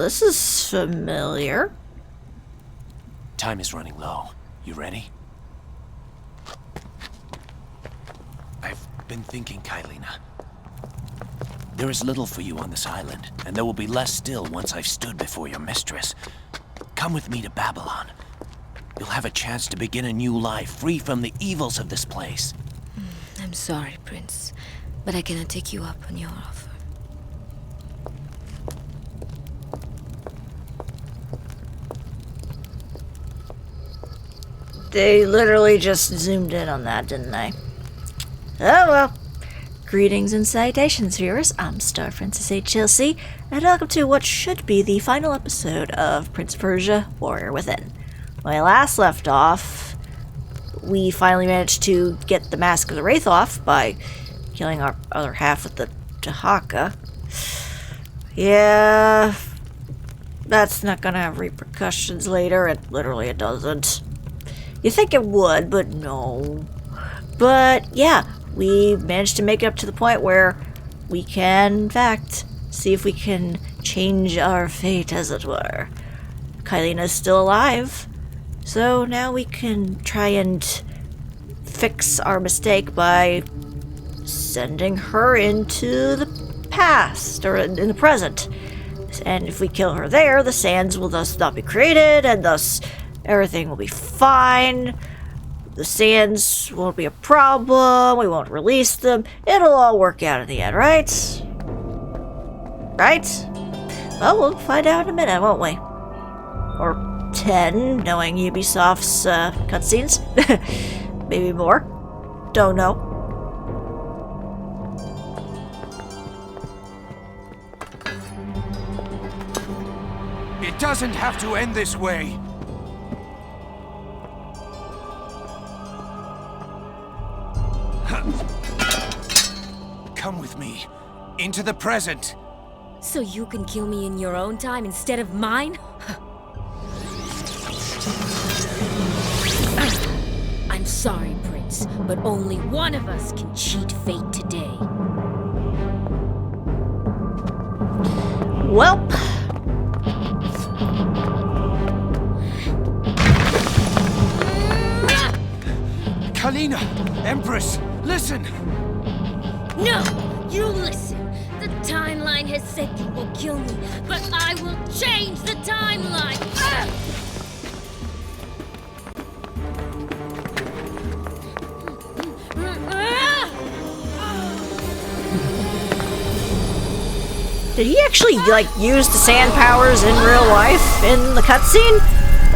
this is familiar. Time is running low. You ready? I've been thinking, Kaileena. There is little for you on this island, and there will be less still once I've stood before your mistress. Come with me to Babylon. You'll have a chance to begin a new life, free from the evils of this place. I'm sorry, Prince, but I cannot take you up on your offer. They literally just zoomed in on that, didn't they? Oh well. Greetings and salutations, viewers. I'm StarPrincessHLC, and welcome to what should be the final episode of Prince of Persia: Warrior Within. When I last left off, we finally managed to get the Mask of the Wraith off by killing our other half with the Tahaka. Yeah, that's not gonna have repercussions later. It doesn't. You think it would, but no. But yeah, we managed to make it up to the point where we can, in fact, see if we can change our fate, as it were. Kaileena is still alive, so now we can try and fix our mistake by sending her into the past, or in the present. And if we kill her there, the sands will thus not be created, and thus everything will be fine. The sands won't be a problem, we won't release them, it'll all work out in the end, right? Right? Well, we'll find out in a minute, won't we? Or 10, knowing Ubisoft's cutscenes. Maybe more. Don't know. It doesn't have to end this way. Come with me, into the present. So you can kill me in your own time instead of mine? I'm sorry, Prince, but only one of us can cheat fate today. Welp. Kaileena, Empress, listen! No! You listen! The timeline has said you will kill me, but I will change the timeline! Did he actually, use the sand powers in real life in the cutscene?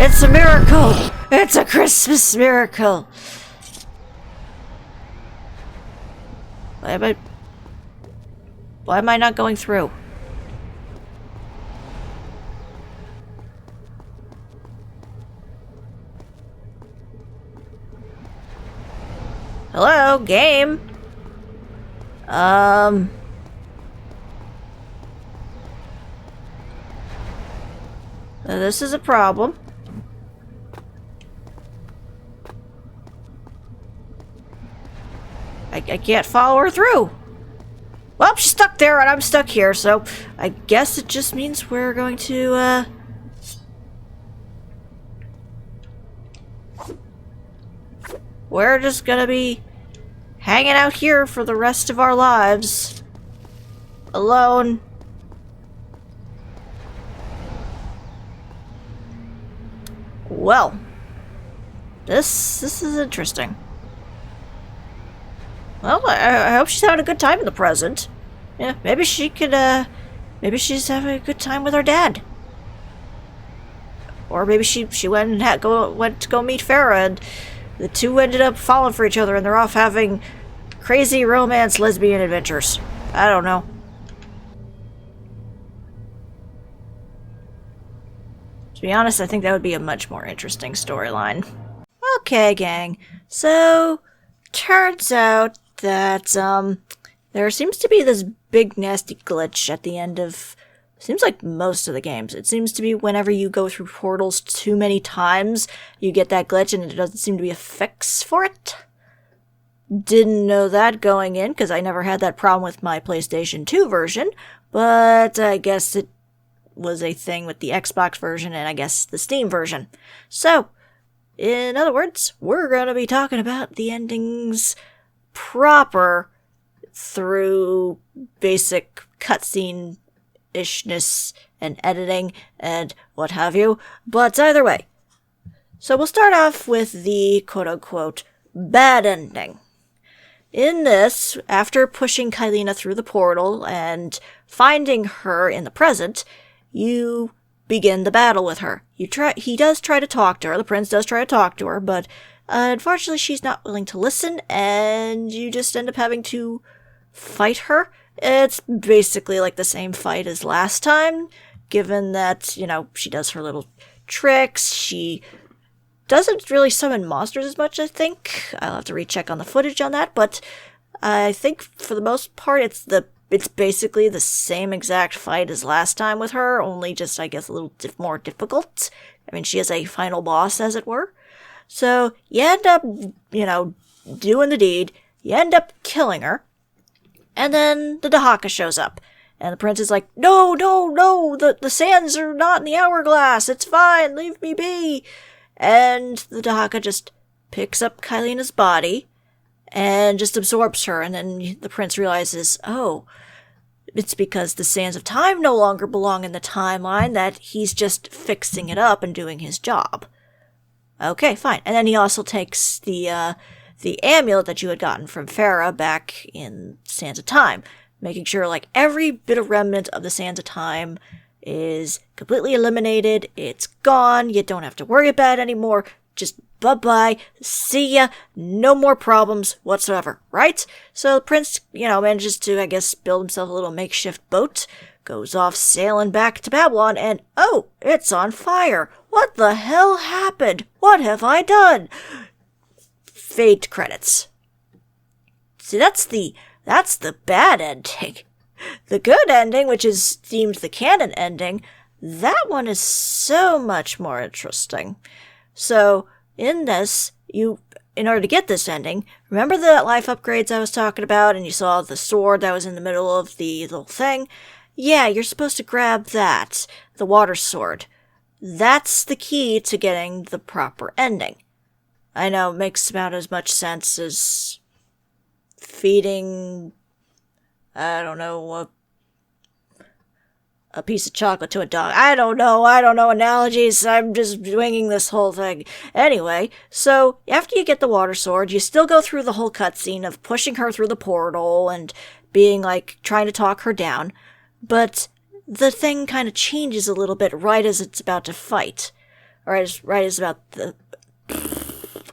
It's a miracle! It's a Christmas miracle! Why am I not going through? Hello, game? This is a problem. I can't follow her through. Well, she's stuck there and I'm stuck here, so I guess it just means we're going to, we're just gonna be hanging out here for the rest of our lives. Alone. Well, this is interesting. Well, I hope she's having a good time in the present. Yeah, maybe she could, maybe she's having a good time with her dad. Or maybe she went to go meet Farah, and the two ended up falling for each other, and they're off having crazy romance lesbian adventures. I don't know. To be honest, I think that would be a much more interesting storyline. Okay, gang. So, turns out that, there seems to be this big nasty glitch at the end of, seems like most of the games. It seems to be whenever you go through portals too many times, you get that glitch and it doesn't seem to be a fix for it. Didn't know that going in, because I never had that problem with my PlayStation 2 version, but I guess it was a thing with the Xbox version and I guess the Steam version. So, in other words, we're going to be talking about the endings proper through basic cutscene-ishness and editing and what have you. But either way, so we'll start off with the quote-unquote bad ending. In this, after pushing Kaileena through the portal and finding her in the present, you begin the battle with her. He does try to talk to her, the prince does try to talk to her, but unfortunately she's not willing to listen, and you just end up having to fight her. It's basically like the same fight as last time, given that, she does her little tricks, she doesn't really summon monsters as much, I think. I'll have to recheck on the footage on that, but I think for the most part it's basically the same exact fight as last time with her, only just, I guess, a little more difficult. I mean, she is a final boss, as it were. So, you end up, doing the deed, you end up killing her, and then the Dahaka shows up. And the prince is like, no, the sands are not in the hourglass, it's fine, leave me be. And the Dahaka just picks up Kaileena's body and just absorbs her, and then the prince realizes, oh, it's because the sands of time no longer belong in the timeline, that he's just fixing it up and doing his job. Okay, fine. And then he also takes the amulet that you had gotten from Farah back in Sands of Time, making sure, like, every bit of remnant of the Sands of Time is completely eliminated, it's gone, you don't have to worry about it anymore, just bye-bye, see ya, no more problems whatsoever, right? So the prince, manages to, I guess, build himself a little makeshift boat, goes off sailing back to Babylon, and oh, it's on fire! What the hell happened? What have I done? Fade to credits. See, that's the bad ending. The good ending, which is deemed the canon ending, that one is so much more interesting. So, in this, in order to get this ending, remember the life upgrades I was talking about, and you saw the sword that was in the middle of the little thing? Yeah, you're supposed to grab that, the water sword. That's the key to getting the proper ending. I know, it makes about as much sense as feeding, I don't know, a piece of chocolate to a dog. I don't know analogies, I'm just winging this whole thing. Anyway, so after you get the water sword, you still go through the whole cutscene of pushing her through the portal and being like, trying to talk her down, but the thing kind of changes a little bit right as it's about to fight. Right as about the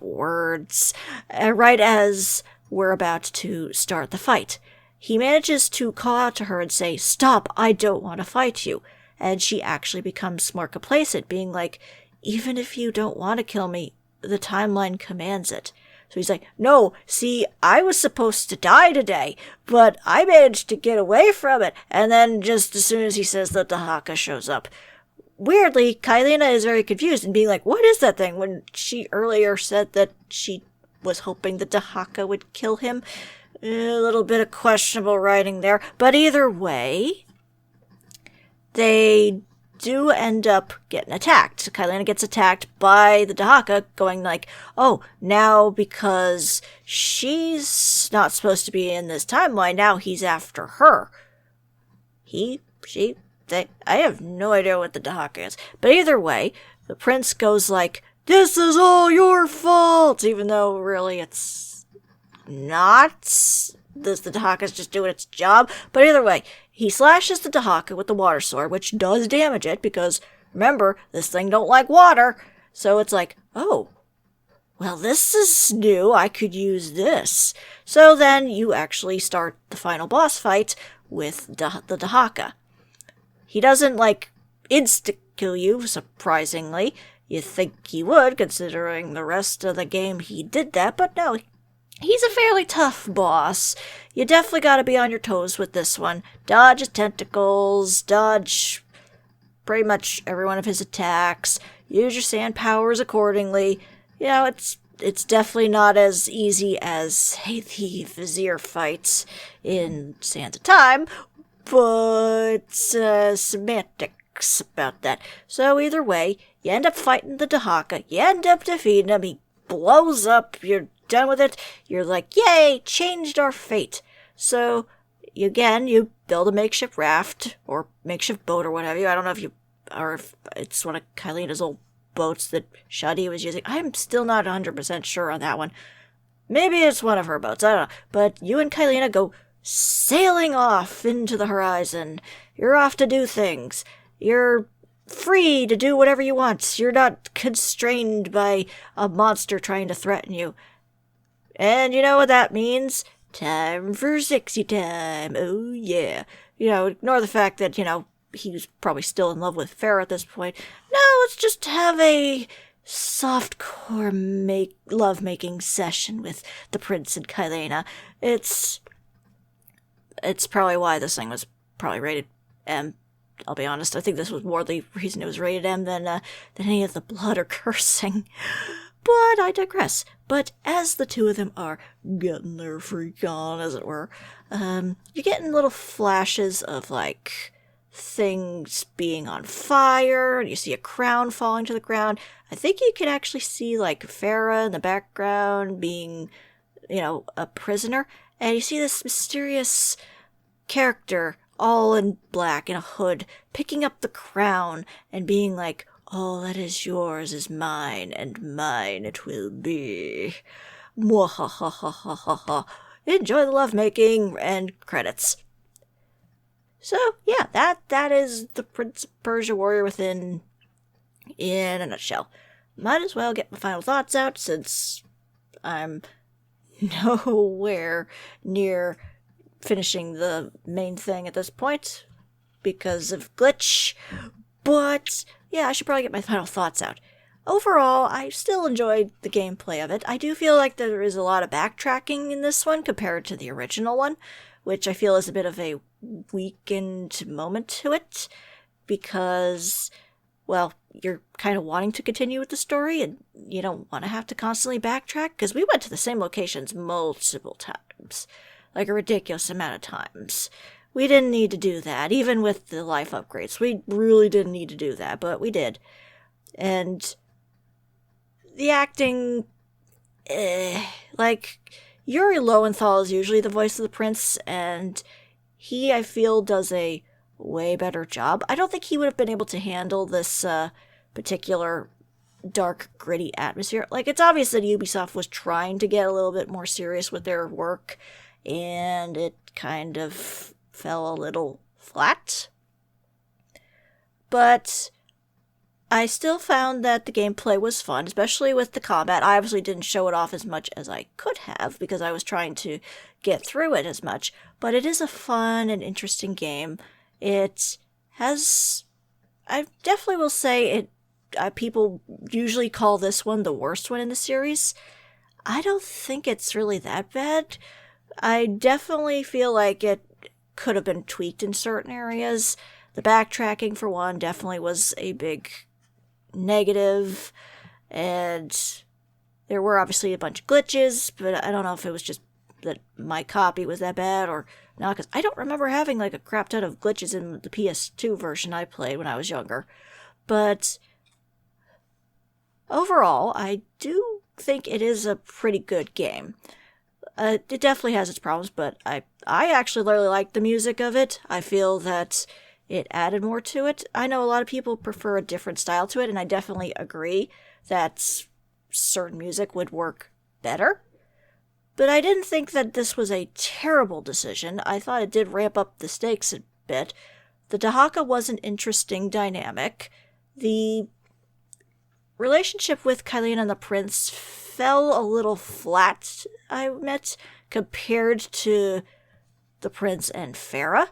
words. Right as we're about to start the fight. He manages to call out to her and say, stop, I don't want to fight you. And she actually becomes more complacent, being like, even if you don't want to kill me, the timeline commands it. So he's like, no, see, I was supposed to die today, but I managed to get away from it. And then just as soon as he says that, the Dahaka shows up. Weirdly, Kaileena is very confused and being like, what is that thing? When she earlier said that she was hoping the Dahaka would kill him. A little bit of questionable writing there. But either way, they do end up getting attacked. Kaileena gets attacked by the Dahaka, going like, oh, now because she's not supposed to be in this timeline, now he's after her. I have no idea what the Dahaka is. But either way, the prince goes like, this is all your fault! Even though really it's not. The Dahaka's just doing its job. But either way, he slashes the Dahaka with the water sword, which does damage it, because, remember, this thing don't like water. So it's like, oh, well, this is new, I could use this. So then you actually start the final boss fight with the Dahaka. He doesn't, insta-kill you, surprisingly. You think he would, considering the rest of the game he did that, but no, he's a fairly tough boss. You definitely gotta be on your toes with this one. Dodge his tentacles, dodge pretty much every one of his attacks, use your sand powers accordingly. It's definitely not as easy as, say, the Vizier fights in Sands of Time, but semantic sucks about that. So either way, you end up fighting the Dahaka, you end up defeating him, he blows up, you're done with it, you're like, yay, changed our fate. So, you build a makeshift raft, or makeshift boat, or whatever. I don't know if it's one of Kaileena's old boats that Shadi was using. I'm still not 100% sure on that one. Maybe it's one of her boats, I don't know. But you and Kaileena go sailing off into the horizon. You're off to do things. You're free to do whatever you want. You're not constrained by a monster trying to threaten you. And you know what that means? Time for sexy time. Oh, yeah. Ignore the fact that, he's probably still in love with Farah at this point. No, let's just have a softcore love-making session with the prince and Kaileena. It's probably why this thing was probably rated M. I'll be honest, I think this was more the reason it was rated M than any of the blood or cursing. But I digress. But as the two of them are getting their freak on, as it were, you're getting little flashes of, things being on fire, and you see a crown falling to the ground. I think you can actually see, Farah in the background being, a prisoner, and you see this mysterious character all in black in a hood picking up the crown and being like, all that is yours is mine, and mine it will be. Mwahahahahaha. Enjoy the lovemaking, and credits. So, yeah, that is the Prince of Persia Warrior Within in a nutshell. Might as well get my final thoughts out, since I'm nowhere near finishing the main thing at this point because of glitch. But yeah, I should probably get my final thoughts out. Overall, I still enjoyed the gameplay of it. I do feel like there is a lot of backtracking in this one compared to the original one, which I feel is a bit of a weakened moment to it, because, well, you're kind of wanting to continue with the story, and you don't want to have to constantly backtrack, because we went to the same locations multiple times, like a ridiculous amount of times. We didn't need to do that, even with the life upgrades. We really didn't need to do that, but we did. And the acting, Yuri Lowenthal is usually the voice of the prince, and he, I feel, does a way better job. I don't think he would have been able to handle this particular dark, gritty atmosphere. It's obvious that Ubisoft was trying to get a little bit more serious with their work, and it kind of fell a little flat. But I still found that the gameplay was fun, especially with the combat. I obviously didn't show it off as much as I could have, because I was trying to get through it as much, but it is a fun and interesting game. It has, I definitely will say, people usually call this one the worst one in the series. I don't think it's really that bad. I definitely feel like it could have been tweaked in certain areas. The backtracking, for one, definitely was a big negative, and there were obviously a bunch of glitches, but I don't know if it was just that my copy was that bad or not, because I don't remember having a crap ton of glitches in the PS2 version I played when I was younger. But overall, I do think it is a pretty good game. It definitely has its problems, but I actually really like the music of it. I feel that it added more to it. I know a lot of people prefer a different style to it, and I definitely agree that certain music would work better. But I didn't think that this was a terrible decision. I thought it did ramp up the stakes a bit. The Dahaka was an interesting dynamic. The relationship with Kaileena and the prince fell a little flat, I admit, compared to the prince and Farah.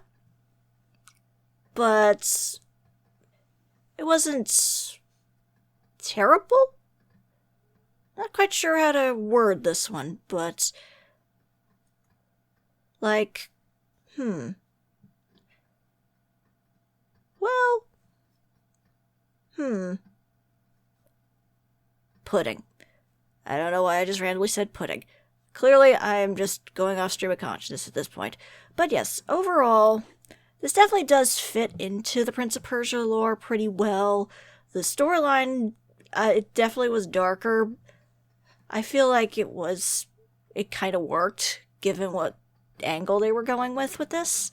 But it wasn't terrible? Not quite sure how to word this one, but pudding. I don't know why I just randomly said pudding. Clearly, I am just going off stream of consciousness at this point. But yes, overall, this definitely does fit into the Prince of Persia lore pretty well. The storyline, it definitely was darker. I feel like it kind of worked, given what angle they were going with this.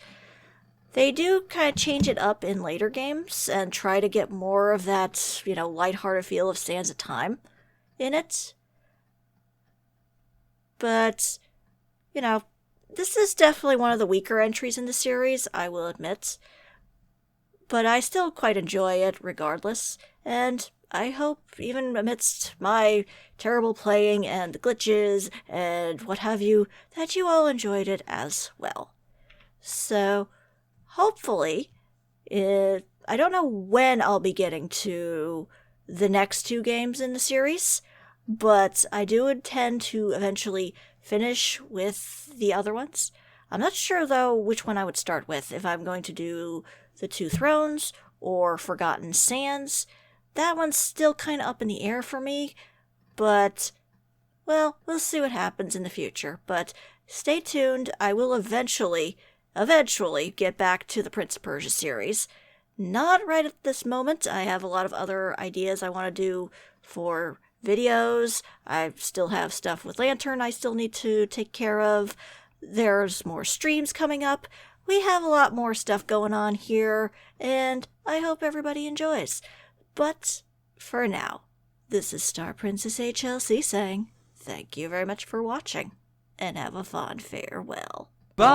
They do kind of change it up in later games and try to get more of that, lighthearted feel of Sands of Time in it. But, this is definitely one of the weaker entries in the series, I will admit. But I still quite enjoy it regardless, and I hope, even amidst my terrible playing and the glitches and what have you, that you all enjoyed it as well. So, hopefully, I don't know when I'll be getting to the next 2 games in the series, but I do intend to eventually finish with the other ones. I'm not sure, though, which one I would start with, if I'm going to do the 2 Thrones or Forgotten Sands. That one's still kind of up in the air for me, but, well, we'll see what happens in the future. But stay tuned, I will eventually get back to the Prince of Persia series. Not right at this moment. I have a lot of other ideas I want to do for videos. I still have stuff with Lantern I still need to take care of. There's more streams coming up. We have a lot more stuff going on here, and I hope everybody enjoys. But for now, this is StarPrincessHLC saying thank you very much for watching, and have a fond farewell. Bye.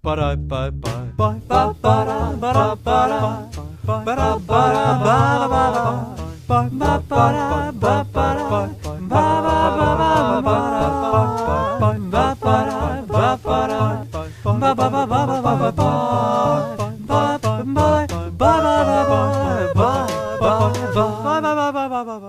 Bye. Bye. Bye. Bye. Bye. Bye. Bye. Bye.